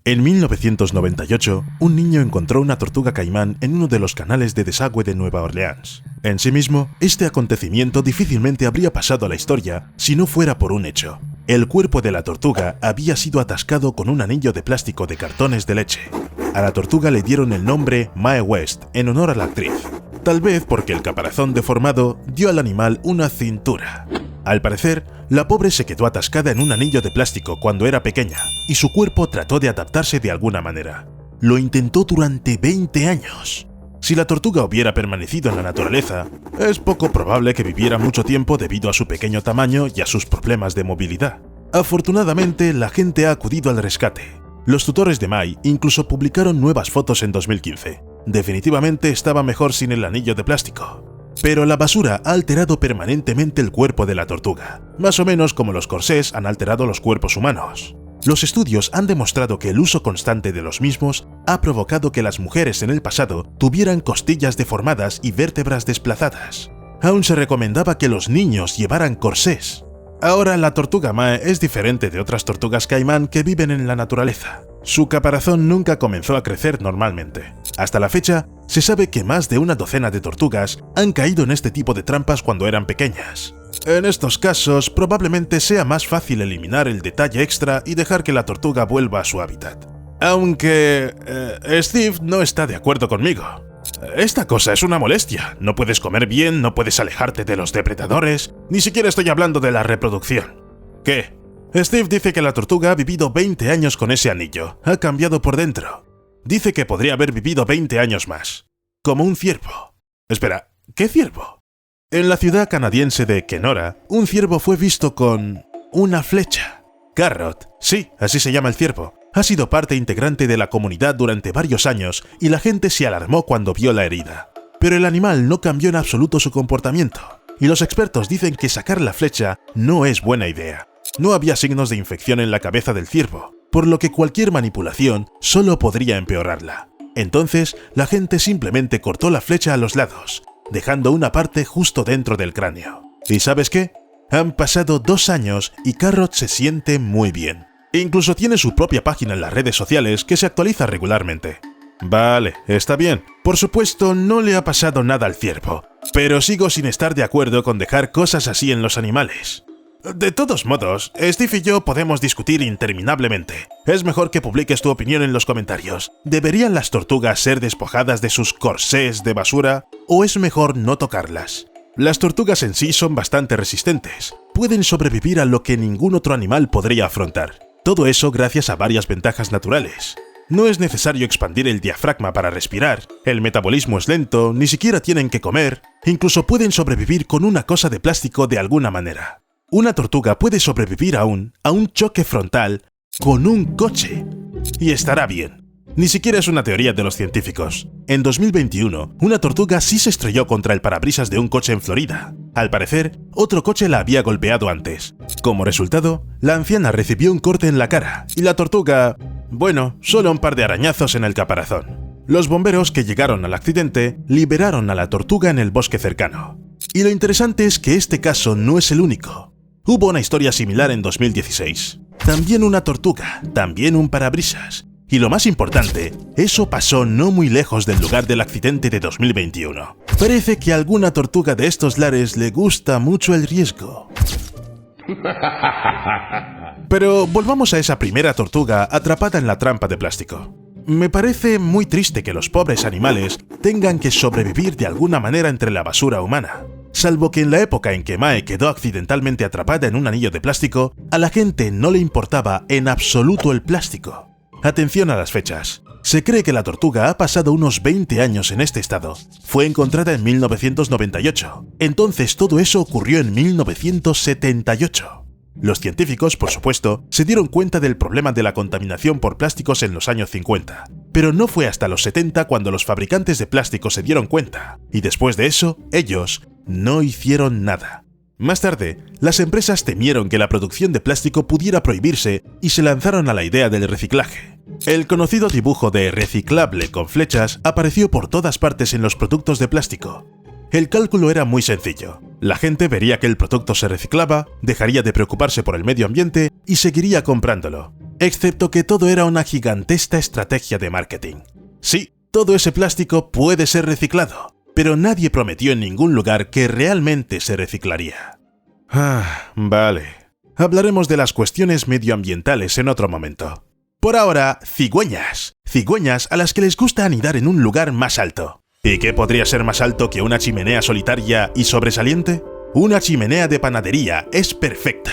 En 1998, un niño encontró una tortuga caimán en uno de los canales de desagüe de Nueva Orleans. En sí mismo, este acontecimiento difícilmente habría pasado a la historia si no fuera por un hecho. El cuerpo de la tortuga había sido atascado con un anillo de plástico de cartones de leche. A la tortuga le dieron el nombre Mae West en honor a la actriz, tal vez porque el caparazón deformado dio al animal una cintura. Al parecer, la pobre se quedó atascada en un anillo de plástico cuando era pequeña, y su cuerpo trató de adaptarse de alguna manera. Lo intentó durante 20 años. Si la tortuga hubiera permanecido en la naturaleza, es poco probable que viviera mucho tiempo debido a su pequeño tamaño y a sus problemas de movilidad. Afortunadamente, la gente ha acudido al rescate. Los tutores de Mae incluso publicaron nuevas fotos en 2015. Definitivamente estaba mejor sin el anillo de plástico. Pero la basura ha alterado permanentemente el cuerpo de la tortuga, más o menos como los corsés han alterado los cuerpos humanos. Los estudios han demostrado que el uso constante de los mismos ha provocado que las mujeres en el pasado tuvieran costillas deformadas y vértebras desplazadas. Aún se recomendaba que los niños llevaran corsés. Ahora la tortuga Mae es diferente de otras tortugas caimán que viven en la naturaleza. Su caparazón nunca comenzó a crecer normalmente. Hasta la fecha, se sabe que más de una docena de tortugas han caído en este tipo de trampas cuando eran pequeñas. En estos casos, probablemente sea más fácil eliminar el detalle extra y dejar que la tortuga vuelva a su hábitat. Aunque Steve no está de acuerdo conmigo. Esta cosa es una molestia. No puedes comer bien, no puedes alejarte de los depredadores. Ni siquiera estoy hablando de la reproducción. ¿Qué? Steve dice que la tortuga ha vivido 20 años con ese anillo. Ha cambiado por dentro. Dice que podría haber vivido 20 años más. Como un ciervo. Espera, ¿qué ciervo? En la ciudad canadiense de Kenora, un ciervo fue visto con una flecha. Carrot, sí, así se llama el ciervo. Ha sido parte integrante de la comunidad durante varios años y la gente se alarmó cuando vio la herida. Pero el animal no cambió en absoluto su comportamiento, y los expertos dicen que sacar la flecha no es buena idea. No había signos de infección en la cabeza del ciervo, por lo que cualquier manipulación solo podría empeorarla. Entonces, la gente simplemente cortó la flecha a los lados, dejando una parte justo dentro del cráneo. ¿Y sabes qué? Han pasado 2 años y Carrot se siente muy bien. Incluso tiene su propia página en las redes sociales que se actualiza regularmente. Vale, está bien. Por supuesto, no le ha pasado nada al ciervo, pero sigo sin estar de acuerdo con dejar cosas así en los animales. De todos modos, Steve y yo podemos discutir interminablemente. Es mejor que publiques tu opinión en los comentarios. ¿Deberían las tortugas ser despojadas de sus corsés de basura o es mejor no tocarlas? Las tortugas en sí son bastante resistentes. Pueden sobrevivir a lo que ningún otro animal podría afrontar. Todo eso gracias a varias ventajas naturales. No es necesario expandir el diafragma para respirar, el metabolismo es lento, ni siquiera tienen que comer, incluso pueden sobrevivir con una cosa de plástico de alguna manera. Una tortuga puede sobrevivir aún a un choque frontal con un coche. Y estará bien. Ni siquiera es una teoría de los científicos. En 2021, una tortuga sí se estrelló contra el parabrisas de un coche en Florida. Al parecer, otro coche la había golpeado antes. Como resultado, la anciana recibió un corte en la cara y la tortuga, bueno, solo un par de arañazos en el caparazón. Los bomberos que llegaron al accidente liberaron a la tortuga en el bosque cercano. Y lo interesante es que este caso no es el único. Hubo una historia similar en 2016. También una tortuga, también un parabrisas. Y lo más importante, eso pasó no muy lejos del lugar del accidente de 2021. Parece que a alguna tortuga de estos lares le gusta mucho el riesgo. Pero volvamos a esa primera tortuga atrapada en la trampa de plástico. Me parece muy triste que los pobres animales tengan que sobrevivir de alguna manera entre la basura humana. Salvo que en la época en que Mae quedó accidentalmente atrapada en un anillo de plástico, a la gente no le importaba en absoluto el plástico. Atención a las fechas. Se cree que la tortuga ha pasado unos 20 años en este estado. Fue encontrada en 1998. Entonces todo eso ocurrió en 1978. Los científicos, por supuesto, se dieron cuenta del problema de la contaminación por plásticos en los años 50. Pero no fue hasta los 70 cuando los fabricantes de plástico se dieron cuenta. Y después de eso, ellos no hicieron nada. Más tarde, las empresas temieron que la producción de plástico pudiera prohibirse y se lanzaron a la idea del reciclaje. El conocido dibujo de reciclable con flechas apareció por todas partes en los productos de plástico. El cálculo era muy sencillo. La gente vería que el producto se reciclaba, dejaría de preocuparse por el medio ambiente y seguiría comprándolo. excepto que todo era una gigantesca estrategia de marketing. Sí, todo ese plástico puede ser reciclado, pero nadie prometió en ningún lugar que realmente se reciclaría. Vale. Hablaremos de las cuestiones medioambientales en otro momento. Por ahora, cigüeñas. Cigüeñas a las que les gusta anidar en un lugar más alto. ¿Y qué podría ser más alto que una chimenea solitaria y sobresaliente? Una chimenea de panadería es perfecta.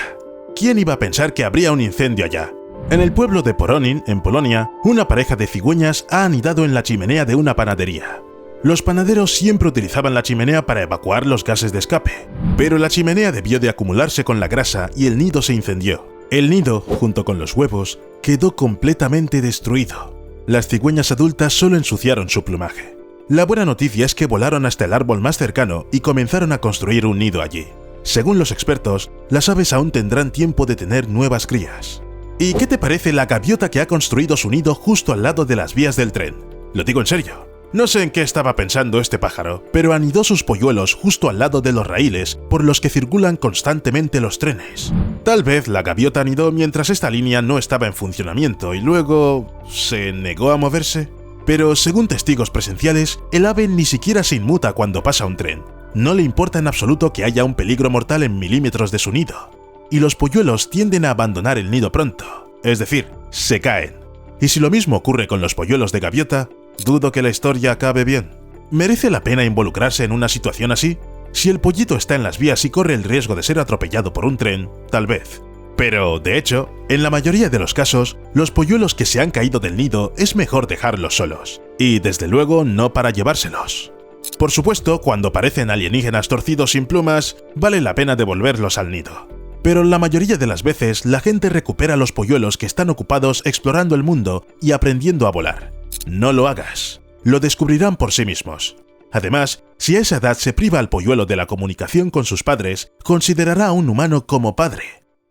¿Quién iba a pensar que habría un incendio allá? En el pueblo de Poronin, en Polonia, una pareja de cigüeñas ha anidado en la chimenea de una panadería. Los panaderos siempre utilizaban la chimenea para evacuar los gases de escape, pero la chimenea debió de acumularse con la grasa y el nido se incendió. El nido, junto con los huevos, quedó completamente destruido. Las cigüeñas adultas solo ensuciaron su plumaje. La buena noticia es que volaron hasta el árbol más cercano y comenzaron a construir un nido allí. Según los expertos, las aves aún tendrán tiempo de tener nuevas crías. ¿Y qué te parece la gaviota que ha construido su nido justo al lado de las vías del tren? Lo digo en serio. No sé en qué estaba pensando este pájaro, pero anidó sus polluelos justo al lado de los raíles por los que circulan constantemente los trenes. Tal vez la gaviota anidó mientras esta línea no estaba en funcionamiento y luego se negó a moverse. Pero según testigos presenciales, el ave ni siquiera se inmuta cuando pasa un tren. No le importa en absoluto que haya un peligro mortal en milímetros de su nido. Y los polluelos tienden a abandonar el nido pronto, es decir, se caen. Y si lo mismo ocurre con los polluelos de gaviota, dudo que la historia acabe bien. ¿Merece la pena involucrarse en una situación así? Si el pollito está en las vías y corre el riesgo de ser atropellado por un tren, tal vez. Pero, de hecho, en la mayoría de los casos, los polluelos que se han caído del nido es mejor dejarlos solos. Y, desde luego, no para llevárselos. Por supuesto, cuando parecen alienígenas torcidos sin plumas, vale la pena devolverlos al nido. Pero la mayoría de las veces, la gente recupera los polluelos que están ocupados explorando el mundo y aprendiendo a volar. No lo hagas. Lo descubrirán por sí mismos. Además, si a esa edad se priva al polluelo de la comunicación con sus padres, considerará a un humano como padre.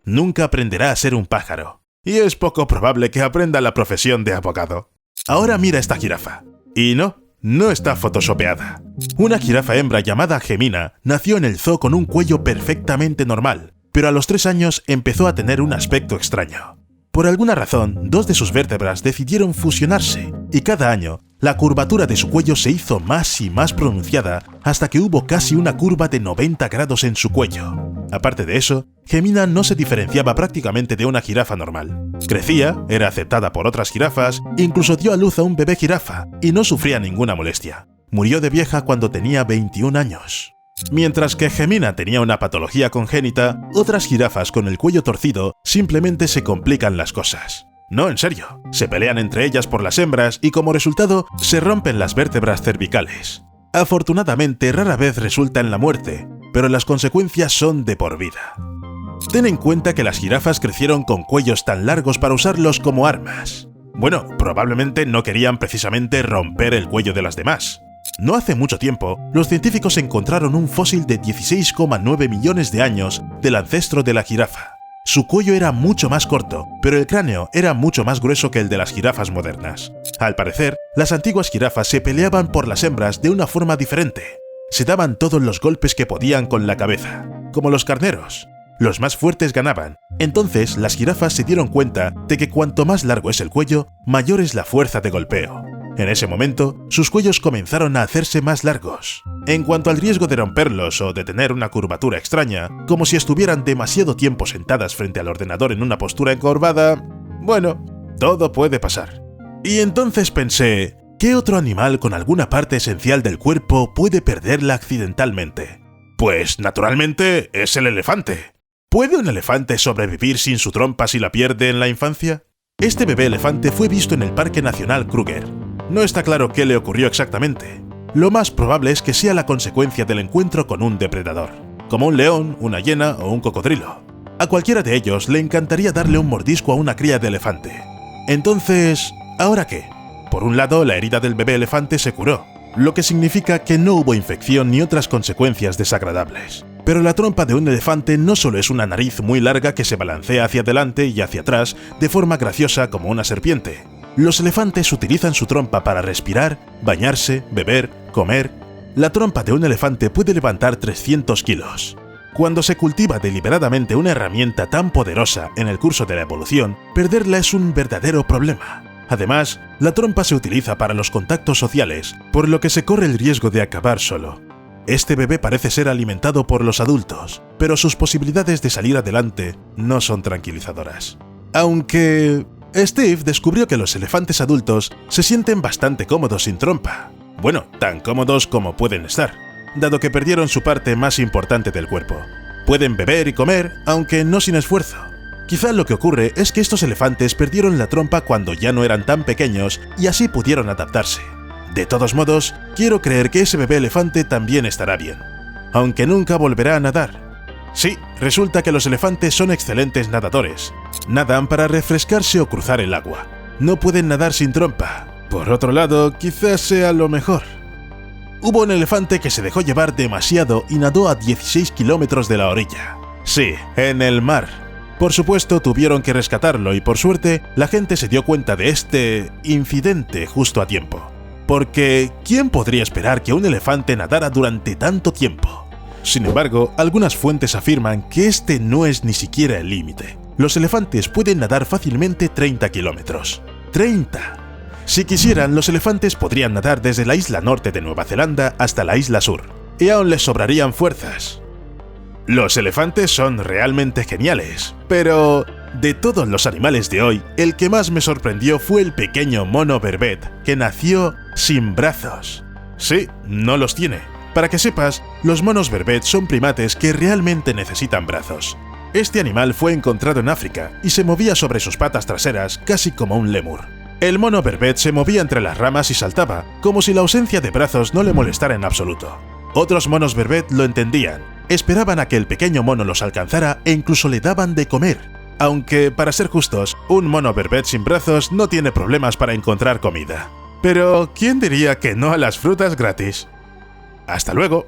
Nunca aprenderá a ser un pájaro. Y es poco probable que aprenda la profesión de abogado. Ahora mira esta jirafa. Y no está photoshopeada. Una jirafa hembra llamada Gemina nació en el zoo con un cuello perfectamente normal, pero a los 3 años empezó a tener un aspecto extraño. Por alguna razón, 2 de sus vértebras decidieron fusionarse, y cada año, la curvatura de su cuello se hizo más y más pronunciada hasta que hubo casi una curva de 90 grados en su cuello. Aparte de eso, Gemina no se diferenciaba prácticamente de una jirafa normal. Crecía, era aceptada por otras jirafas, incluso dio a luz a un bebé jirafa, y no sufría ninguna molestia. Murió de vieja cuando tenía 21 años. Mientras que Gemina tenía una patología congénita, otras jirafas con el cuello torcido simplemente se complican las cosas. No, en serio. Se pelean entre ellas por las hembras y como resultado se rompen las vértebras cervicales. Afortunadamente rara vez resulta en la muerte, pero las consecuencias son de por vida. Ten en cuenta que las jirafas crecieron con cuellos tan largos para usarlos como armas. Bueno, probablemente no querían precisamente romper el cuello de las demás. No hace mucho tiempo, los científicos encontraron un fósil de 16,9 millones de años del ancestro de la jirafa. Su cuello era mucho más corto, pero el cráneo era mucho más grueso que el de las jirafas modernas. Al parecer, las antiguas jirafas se peleaban por las hembras de una forma diferente. Se daban todos los golpes que podían con la cabeza, como los carneros. Los más fuertes ganaban. Entonces, las jirafas se dieron cuenta de que cuanto más largo es el cuello, mayor es la fuerza de golpeo. En ese momento, sus cuellos comenzaron a hacerse más largos. En cuanto al riesgo de romperlos o de tener una curvatura extraña, como si estuvieran demasiado tiempo sentadas frente al ordenador en una postura encorvada, bueno, todo puede pasar. Y entonces pensé, ¿qué otro animal con alguna parte esencial del cuerpo puede perderla accidentalmente? Pues, naturalmente, es el elefante. ¿Puede un elefante sobrevivir sin su trompa si la pierde en la infancia? Este bebé elefante fue visto en el Parque Nacional Kruger. No está claro qué le ocurrió exactamente. Lo más probable es que sea la consecuencia del encuentro con un depredador, como un león, una hiena o un cocodrilo. A cualquiera de ellos le encantaría darle un mordisco a una cría de elefante. Entonces, ¿ahora qué? Por un lado, la herida del bebé elefante se curó, lo que significa que no hubo infección ni otras consecuencias desagradables. Pero la trompa de un elefante no solo es una nariz muy larga que se balancea hacia adelante y hacia atrás de forma graciosa como una serpiente. Los elefantes utilizan su trompa para respirar, bañarse, beber, comer. La trompa de un elefante puede levantar 300 kilos. Cuando se cultiva deliberadamente una herramienta tan poderosa en el curso de la evolución, perderla es un verdadero problema. Además, la trompa se utiliza para los contactos sociales, por lo que se corre el riesgo de acabar solo. Este bebé parece ser alimentado por los adultos, pero sus posibilidades de salir adelante no son tranquilizadoras. Aunque Steve descubrió que los elefantes adultos se sienten bastante cómodos sin trompa. Bueno, tan cómodos como pueden estar, dado que perdieron su parte más importante del cuerpo. Pueden beber y comer, aunque no sin esfuerzo. Quizá lo que ocurre es que estos elefantes perdieron la trompa cuando ya no eran tan pequeños y así pudieron adaptarse. De todos modos, quiero creer que ese bebé elefante también estará bien, aunque nunca volverá a nadar. Sí, resulta que los elefantes son excelentes nadadores. Nadan para refrescarse o cruzar el agua. No pueden nadar sin trompa. Por otro lado, quizás sea lo mejor. Hubo un elefante que se dejó llevar demasiado y nadó a 16 kilómetros de la orilla. Sí, en el mar. Por supuesto, tuvieron que rescatarlo y por suerte, la gente se dio cuenta de este incidente justo a tiempo. Porque, ¿quién podría esperar que un elefante nadara durante tanto tiempo? Sin embargo, algunas fuentes afirman que este no es ni siquiera el límite. Los elefantes pueden nadar fácilmente 30 kilómetros. ¡30! Si quisieran, los elefantes podrían nadar desde la isla norte de Nueva Zelanda hasta la isla sur, y aún les sobrarían fuerzas. Los elefantes son realmente geniales, pero de todos los animales de hoy, el que más me sorprendió fue el pequeño mono Vervet, que nació sin brazos. Sí, no los tiene. Para que sepas, los monos Vervet son primates que realmente necesitan brazos. Este animal fue encontrado en África y se movía sobre sus patas traseras casi como un lémur. El mono Vervet se movía entre las ramas y saltaba, como si la ausencia de brazos no le molestara en absoluto. Otros monos Vervet lo entendían, esperaban a que el pequeño mono los alcanzara e incluso le daban de comer. Aunque, para ser justos, un mono Vervet sin brazos no tiene problemas para encontrar comida. Pero, ¿quién diría que no a las frutas gratis? ¡Hasta luego!